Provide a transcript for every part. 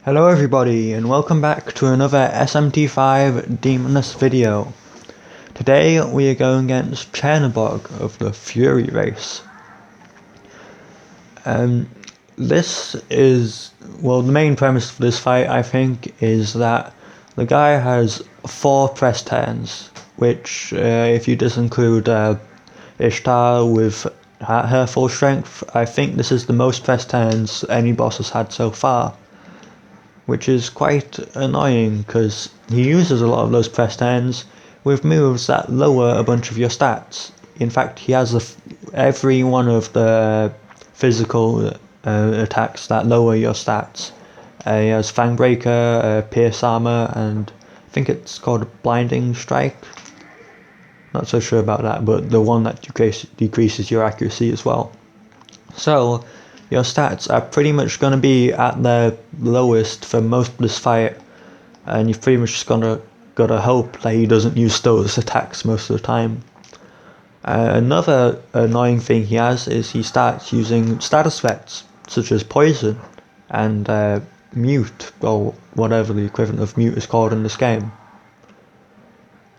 Hello everybody and welcome back to another SMT5 Demonless video. Today we are going against Chernobog of the Fury race. This is, well, the main premise for this fight I think is that the guy has 4 press turns, which if you disinclude Ishtar with her full strength, I think this is the most press turns any boss has had so far. Which is quite annoying because he uses a lot of those press turns with moves that lower a bunch of your stats. In fact, he has every one of the physical attacks that lower your stats. He has Fangbreaker, Pierce Armor, and I think it's called Blinding Strike. Not so sure about that, but the one that decreases your accuracy as well. So your stats are pretty much going to be at their lowest for most of this fight, and you've pretty much just gotta hope that he doesn't use those attacks most of the time. Another annoying thing he has is he starts using status effects such as poison and mute, or whatever the equivalent of mute is called in this game.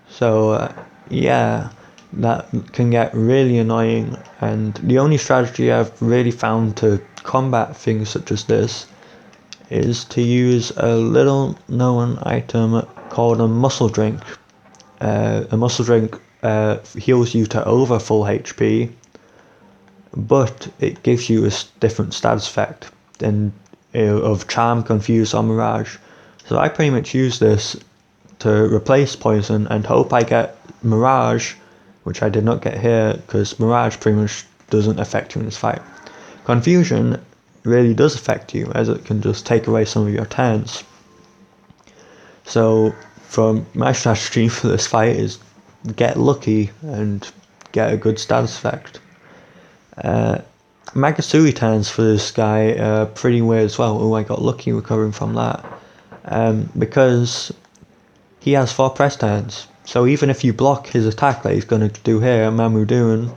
So yeah, that can get really annoying, and the only strategy I've really found to combat things such as this is to use a little known item called a muscle drink. A muscle drink heals you to over full HP, but it gives you a different status effect of Charm, Confuse, or Mirage. So I pretty much use this to replace poison and hope I get Mirage, which I did not get here because Mirage pretty much doesn't affect you in this fight. Confusion really does affect you, as it can just take away some of your turns. So from my strategy for this fight is get lucky and get a good status effect. Magasui turns for this guy are pretty weird as well. Oh, I got lucky recovering from that. Because he has 4 press turns. So even if you block his attack that he's going to do here, Mamudun,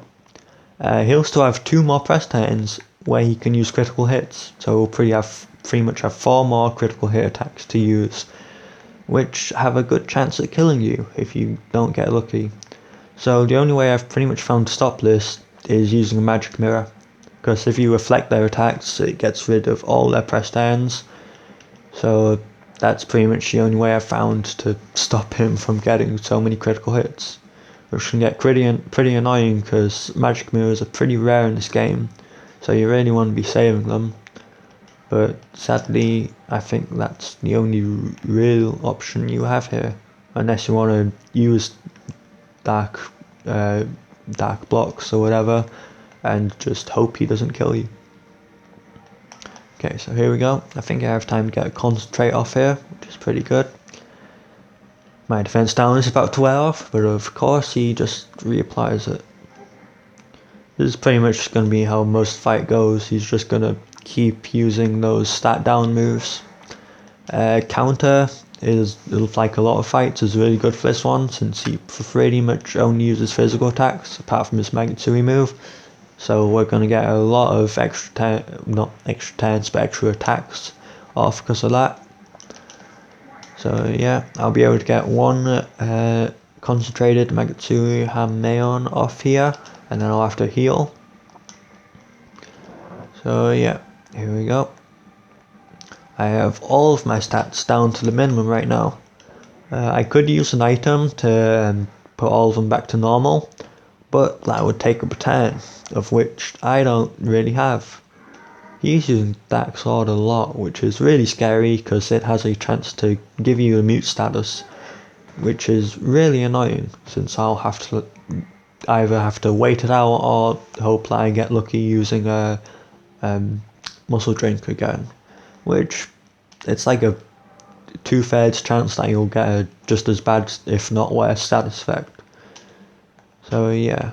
he'll still have 2 more press turns where he can use critical hits. So he'll pretty much have 4 more critical hit attacks to use, which have a good chance at killing you if you don't get lucky. So the only way I've pretty much found to stop this is using a magic mirror, because if you reflect their attacks, it gets rid of all their press turns. So that's pretty much the only way I've found to stop him from getting so many critical hits, which can get pretty annoying because magic mirrors are pretty rare in this game, so you really want to be saving them. But sadly, I think that's the only real option you have here, unless you want to use dark blocks or whatever, and just hope he doesn't kill you. Okay, so here we go. I think I have time to get a concentrate off here, which is pretty good. My defense down is about to wear off, but of course he just reapplies it. This is pretty much going to be how most fight goes. He's just going to keep using those stat down moves. Counter is, like a lot of fights, is really good for this one, since he pretty much only uses physical attacks apart from his Magatsuhi move. So we're going to get a lot of extra attacks off because of that. So yeah, I'll be able to get one concentrated Magatsuhi hamaon off here, and then I'll have to heal. So yeah, here we go. I have all of my stats down to the minimum right now. I could use an item to put all of them back to normal, but that would take up a turn, of which I don't really have. He's using Dark Sword a lot, which is really scary because it has a chance to give you a mute status, which is really annoying since I'll have to either have to wait it out or hope that I get lucky using a muscle drink again, which it's like a 2/3 chance that you'll get a just as bad, if not worse, status effect. So yeah,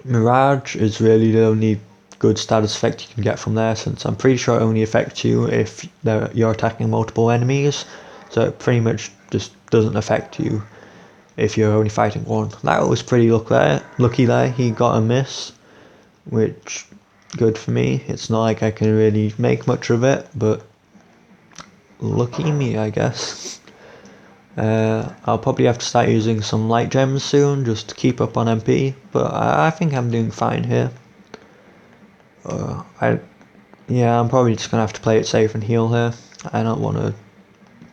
Mirage is really the only good status effect you can get from there, since I'm pretty sure it only affects you if you're attacking multiple enemies, so it pretty much just doesn't affect you if you're only fighting one. That was pretty lucky there, he got a miss, which good for me. It's not like I can really make much of it, but lucky me, I guess. I'll probably have to start using some light gems soon just to keep up on MP, but I think I'm doing fine here. I'm probably just gonna have to play it safe and heal here. I don't want to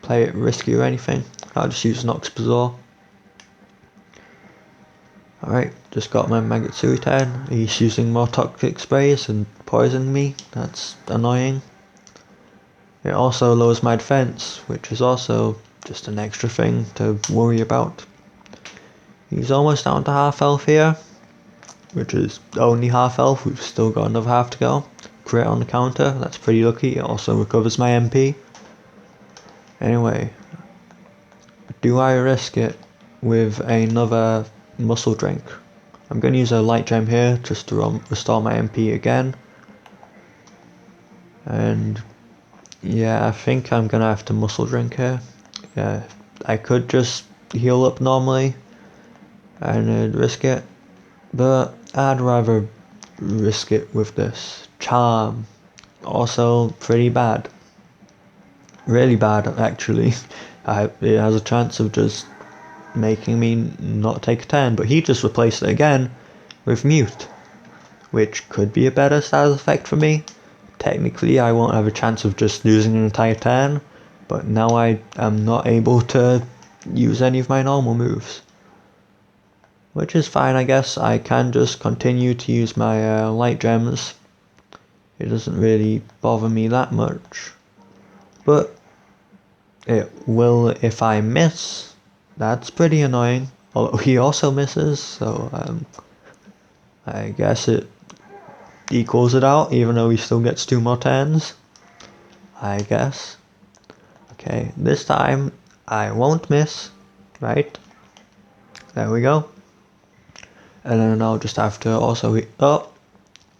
play it risky or anything. I'll just use Nox Bazaar. Alright, just got my Megatsui 10. He's using more toxic sprays and poisoning me. That's annoying. It also lowers my defense, which is also just an extra thing to worry about. He's almost down to half health here, which is only half health. We've still got another half to go. Crit on the counter, that's pretty lucky. It also recovers my MP. Anyway, do I risk it with another muscle drink? I'm going to use a light gem here just to restore my MP again. And yeah, I think I'm going to have to muscle drink here. Yeah, I could just heal up normally and risk it, but I'd rather risk it with this. Charm, also pretty bad. Really bad, actually. It has a chance of just making me not take a turn, but he just replaced it again with Mute, which could be a better status effect for me. Technically, I won't have a chance of just losing an entire turn, but now I am not able to use any of my normal moves. Which is fine, I guess. I can just continue to use my light gems. It doesn't really bother me that much. But it will if I miss. That's pretty annoying. Although he also misses, so I guess it equals it out, even though he still gets 2 more turns. I guess. Okay, this time I won't miss. Right? There we go. And then I'll just have to also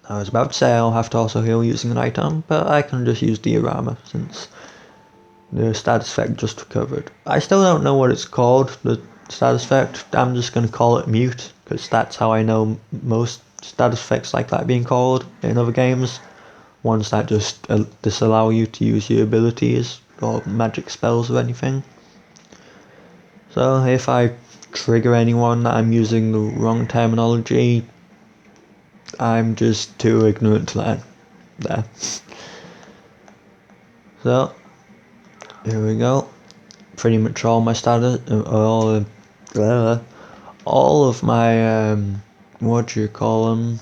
I was about to say I'll have to also heal using an item, but I can just use Diorama since the status effect just recovered. I still don't know what it's called, the status effect. I'm just going to call it Mute, because that's how I know most status effects like that being called in other games. Ones that just disallow you to use your abilities or magic spells or anything. So if I trigger anyone that I'm using the wrong terminology, I'm just too ignorant to learn. There. So, here we go. Pretty much all my status, all of my, what do you call them?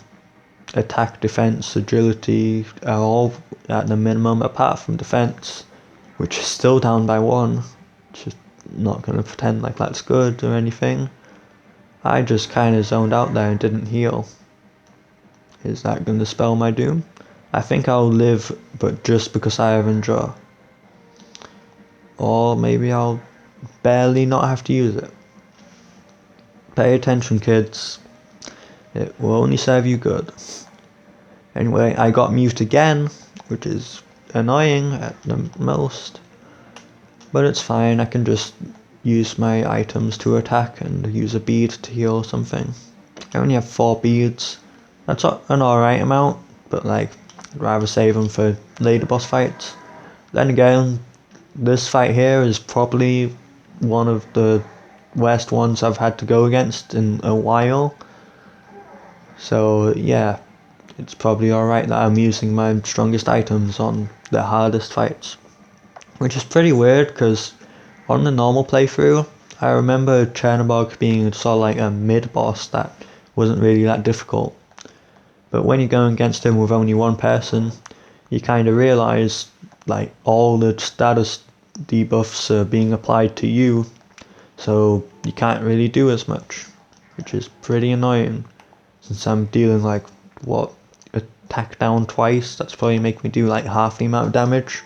Attack, defense, agility are all at the minimum, apart from defense, which is still down by 1. Just not gonna pretend like that's good or anything. I just kinda zoned out there and didn't heal. Is that gonna spell my doom? I think I'll live, but just because I have Endure. Or maybe I'll barely not have to use it. Pay attention, kids. It will only serve you good. Anyway, I got Mute again, which is annoying at the most. But it's fine, I can just use my items to attack and use a bead to heal or something. I only have 4 beads. That's an alright amount, but like, I'd rather save them for later boss fights. Then again, this fight here is probably one of the worst ones I've had to go against in a while. So yeah, it's probably alright that I'm using my strongest items on the hardest fights. Which is pretty weird, because on the normal playthrough, I remember Chernobog being sort of like a mid-boss that wasn't really that difficult. But when you're going against him with only one person, you kind of realise like all the status debuffs are being applied to you, so you can't really do as much, which is pretty annoying. Since I'm dealing like, what, attack down twice, that's probably making me do like half the amount of damage.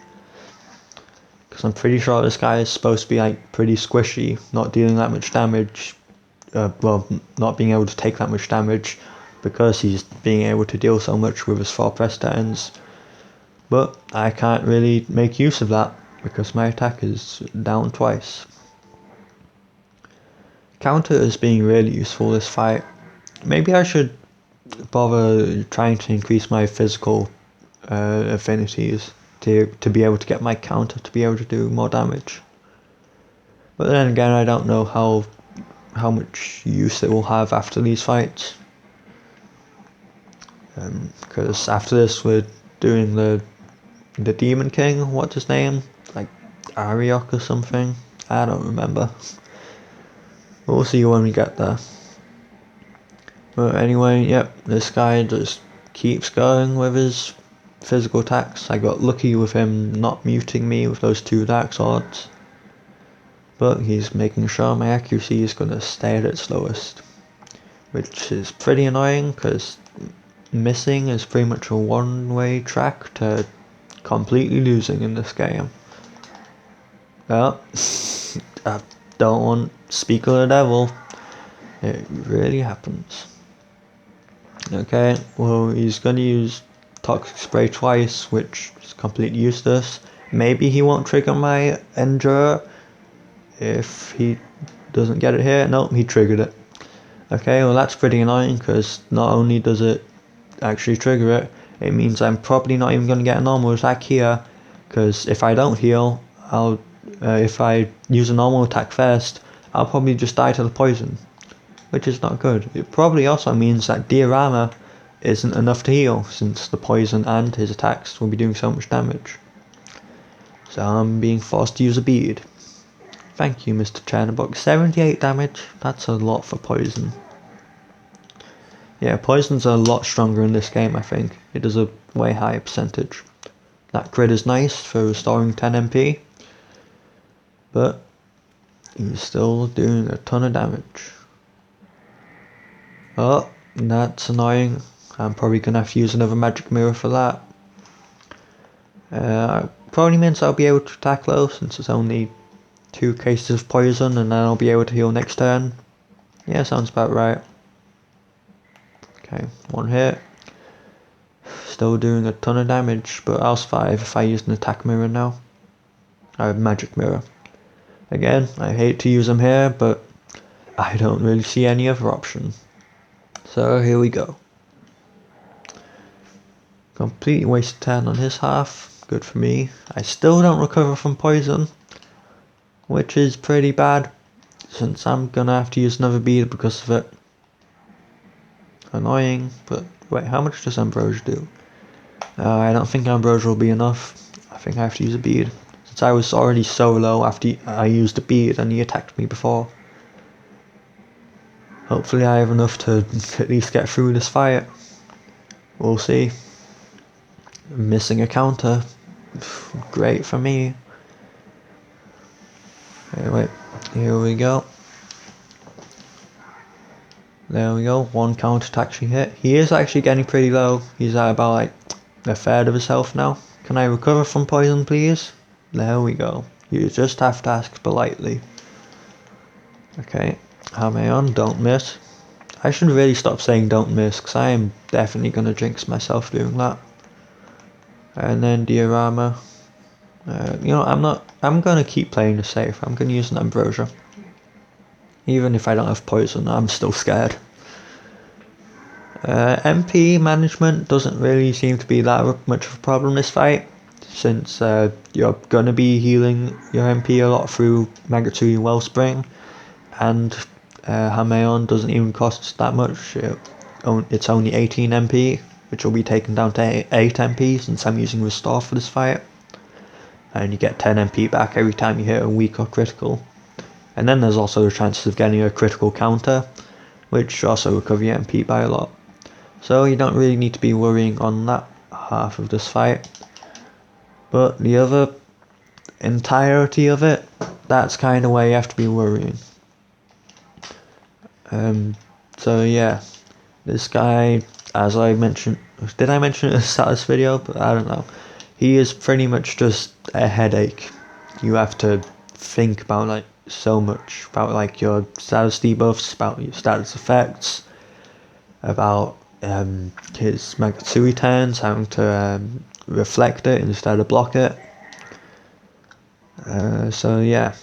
Because I'm pretty sure this guy is supposed to be like pretty squishy, not dealing that much damage, not being able to take that much damage, because he's being able to deal so much with his 4 press turns. But I can't really make use of that, because my attack is down twice. Counter is being really useful this fight. Maybe I should bother trying to increase my physical affinities to be able to get my counter to be able to do more damage. But then again, I don't know how much use it will have after these fights. Because after this we're doing the Demon King, what's his name? Like Ariok or something? I don't remember. We'll see when we get there. But anyway, yep, this guy just keeps going with his physical attacks. I got lucky with him not muting me with those 2 Dark Swords. But he's making sure my accuracy is going to stay at its lowest. Which is pretty annoying because missing is pretty much a one-way track to completely losing in this game. Well, I don't want to speak of the devil. It really happens. Okay, well he's going to use Toxic Spray twice, which is completely useless. Maybe he won't trigger my Endure if he doesn't get it here. Nope, he triggered it. Okay, well that's pretty annoying because not only does it actually trigger it, it means I'm probably not even going to get a normal attack here, because if I don't heal, if I use a normal attack first, I'll probably just die to the poison, which is not good. It probably also means that diorama isn't enough to heal, since the poison and his attacks will be doing so much damage. So I'm being forced to use a bead. Thank you, Mr. Chernobog. 78 damage, that's a lot for poison. Yeah, poison's a lot stronger in this game, I think. It does a way higher percentage. That crit is nice for restoring 10 MP, but he's still doing a ton of damage. Oh, that's annoying. I'm probably going to have to use another magic mirror for that. Probably means I'll be able to attack low, since it's only 2 cases of poison, and then I'll be able to heal next turn. Yeah, sounds about right. Okay, 1 hit. Still doing a ton of damage, but I'll survive if I use an attack mirror now. Or a magic mirror. Again, I hate to use them here, but I don't really see any other option. So here we go. Complete waste 10 on his half. Good for me. I still don't recover from poison, which is pretty bad, since I'm gonna have to use another bead because of it. Annoying, but wait, how much does Ambrosia do? I don't think Ambrosia will be enough. I think I have to use a bead, since I was already so low after I used a bead and he attacked me before. Hopefully I have enough to at least get through this fight. We'll see. Missing a counter. Great for me. Anyway, here we go. There we go, 1 counter to actually hit. He is actually getting pretty low. He's at about like a third of his health now. Can I recover from poison, please? There we go. You just have to ask politely. Okay, hamaon, don't miss. I should really stop saying don't miss, because I am definitely going to jinx myself doing that. And then diorama. You know, I'm going to keep playing it safe. I'm going to use an Ambrosia. Even if I don't have poison, I'm still scared. MP management doesn't really seem to be that much of a problem this fight, since you're going to be healing your MP a lot through Magatsuki Wellspring, and hamaon doesn't even cost that much. It's only 18 MP, which will be taken down to 8 MP since I'm using Restore for this fight. And you get 10 MP back every time you hit a weak or critical. And then there's also the chances of getting a critical counter, which also recover your MP by a lot. So you don't really need to be worrying on that half of this fight. But the other entirety of it, that's kind of where you have to be worrying. So yeah, this guy, as I mentioned, did I mention it at the start of this video? But I don't know. He is pretty much just a headache. You have to think about like so much about like your status debuffs, about your status effects, about his Magatsuki turns, having to reflect it instead of block it. So yeah,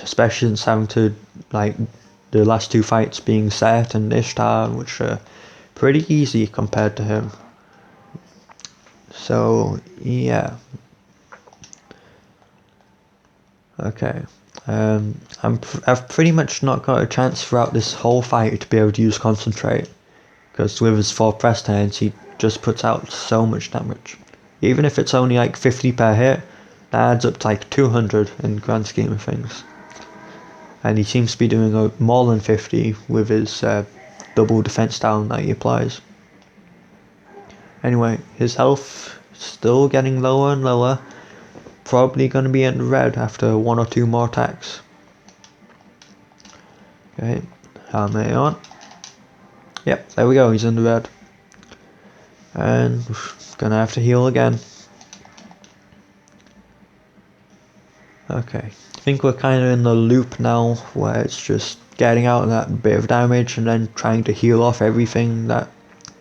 especially since having to like the last 2 fights being Set and Ishtar, which are pretty easy compared to him. So yeah. Okay. I've pretty much not got a chance throughout this whole fight to be able to use concentrate, because with his 4 press turns he just puts out so much damage. Even if it's only like 50 per hit, that adds up to like 200 in the grand scheme of things. And he seems to be doing more than 50 with his double defense down that he applies. Anyway, his health still getting lower and lower. Probably going to be in red after 1 or 2 more attacks. Okay, hamaon. Yep, there we go, he's in the red. And gonna have to heal again. Okay, I think we're kind of in the loop now where it's just getting out that bit of damage and then trying to heal off everything that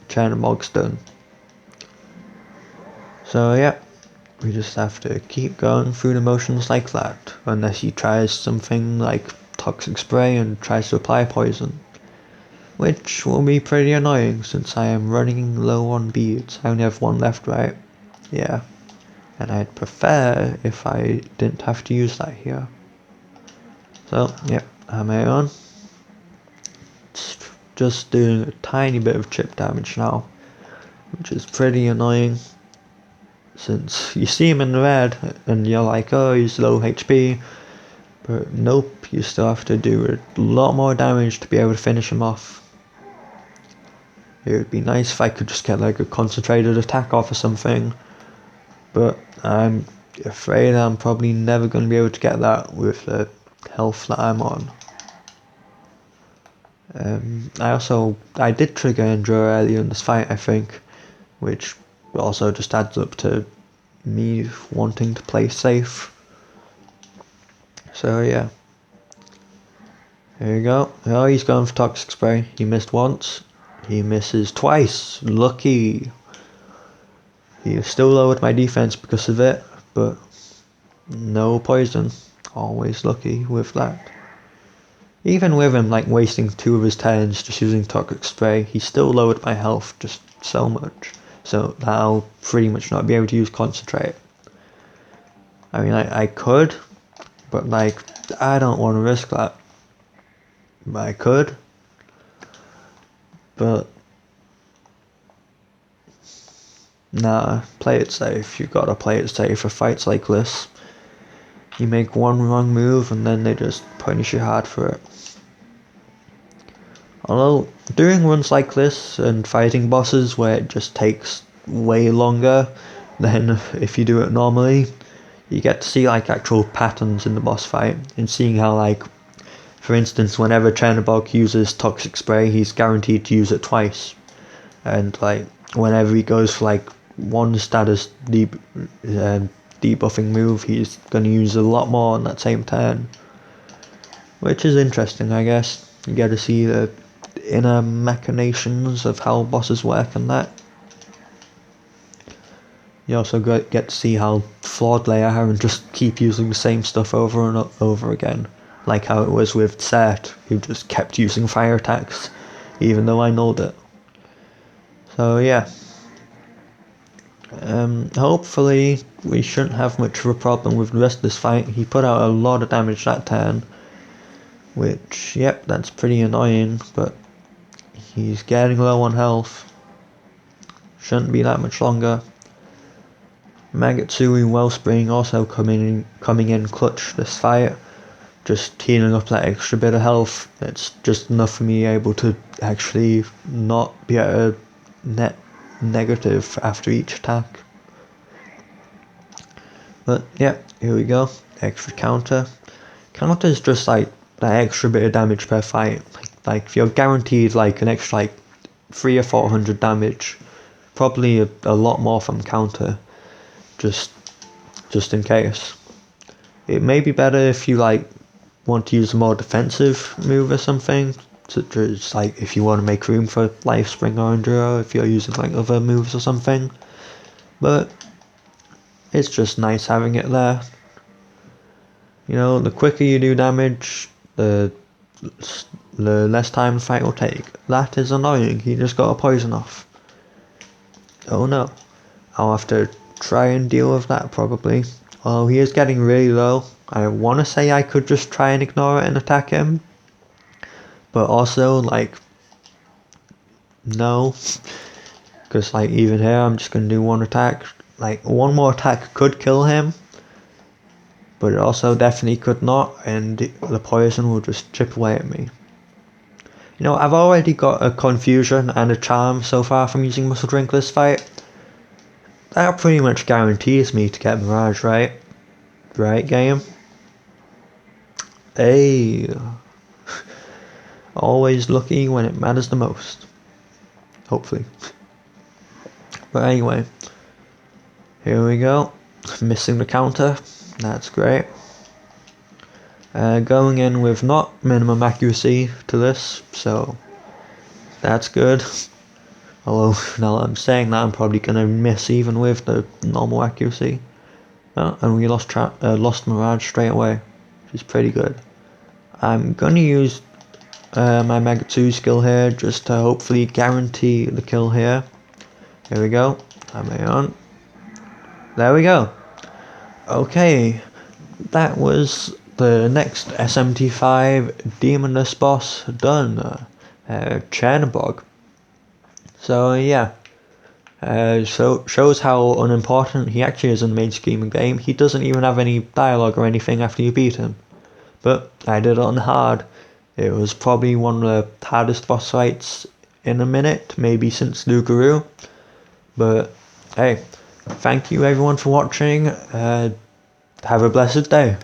Chernobog's done. So yeah, we just have to keep going through the motions like that, unless he tries something like toxic spray and tries to apply poison, which will be pretty annoying since I am running low on beads. I only have 1 left, right? Yeah, and I'd prefer if I didn't have to use that here. So yeah, hamaon. Just doing a tiny bit of chip damage now, which is pretty annoying, since you see him in the red and you're like, oh, he's low HP, but nope, you still have to do a lot more damage to be able to finish him off. It would be nice if I could just get like a concentrated attack off or something, but I'm afraid I'm probably never going to be able to get that with the health that I'm on. I did trigger Endure earlier in this fight, I think, which also just adds up to me wanting to play safe. So yeah. There you go. Oh, he's going for toxic spray. He missed once. He misses twice. Lucky. He still lowered my defense because of it, but no poison. Always lucky with that. Even with him like wasting 2 of his turns just using toxic spray, he still lowered my health just so much. So that I'll pretty much not be able to use concentrate. I mean, I could, but like, I don't want to risk that. I could, but nah, play it safe. You gotta play it safe for fights like this. You make one wrong move and then they just punish you hard for it. Although, doing runs like this and fighting bosses where it just takes way longer than if you do it normally, you get to see like actual patterns in the boss fight, and seeing how, like, for instance, whenever Chernobog uses toxic spray, he's guaranteed to use it twice, and like whenever he goes for like one status debuffing move, he's gonna use a lot more on that same turn, which is interesting, I guess. You get to see the inner machinations of how bosses work and that. You also get to see how flawed they are and just keep using the same stuff over and over again. Like how it was with Cert, who just kept using fire attacks, even though I knowed it. So yeah. Hopefully we shouldn't have much of a problem with the rest of this fight. He put out a lot of damage that turn, which, yep, that's pretty annoying, but he's getting low on health. Shouldn't be that much longer. Magatsui Wellspring also coming in clutch this fight, just healing up that extra bit of health. It's just enough for me able to actually not be at a net negative after each attack. But yeah, here we go. Extra counter. Counter is just like that extra bit of damage per fight. Like if you're guaranteed like an extra like 300 or 400 damage, probably a lot more from counter. Just in case. It may be better if you like want to use a more defensive move or something, such as like if you want to make room for life spring or enduro, if you're using like other moves or something. But it's just nice having it there. You know, the quicker you do damage, the less time the fight will take. That is annoying. He just got a poison off. Oh no. I'll have to try and deal with that probably. Oh, he is getting really low. I want to say I could just try and ignore it and attack him, but also like no, because like even here I'm just gonna do one attack. Like one more attack could kill him, but it also definitely could not, and the poison will just chip away at me. You know, I've already got a confusion and a charm so far from using Muscle Drink this fight. That pretty much guarantees me to get Mirage, right? Right, game? Hey, always lucky when it matters the most. Hopefully. But anyway, here we go. Missing the counter. That's great. Going in with not minimum accuracy to this, so that's good. Although now that I'm saying that, I'm probably gonna miss even with the normal accuracy. Oh, and we lost Mirage straight away, which is pretty good. I'm gonna use my Mega 2 skill here just to hopefully guarantee the kill here. Here we go. Hamaon. There we go. Okay, that was the next SMT5 Demonless boss done. Chernobog. So yeah, so shows how unimportant he actually is in the main scheme of the game. He doesn't even have any dialogue or anything after you beat him. But I did it on hard. It was probably one of the hardest boss fights in a minute, maybe since Lugaroo. But hey, thank you everyone for watching. Have a blessed day.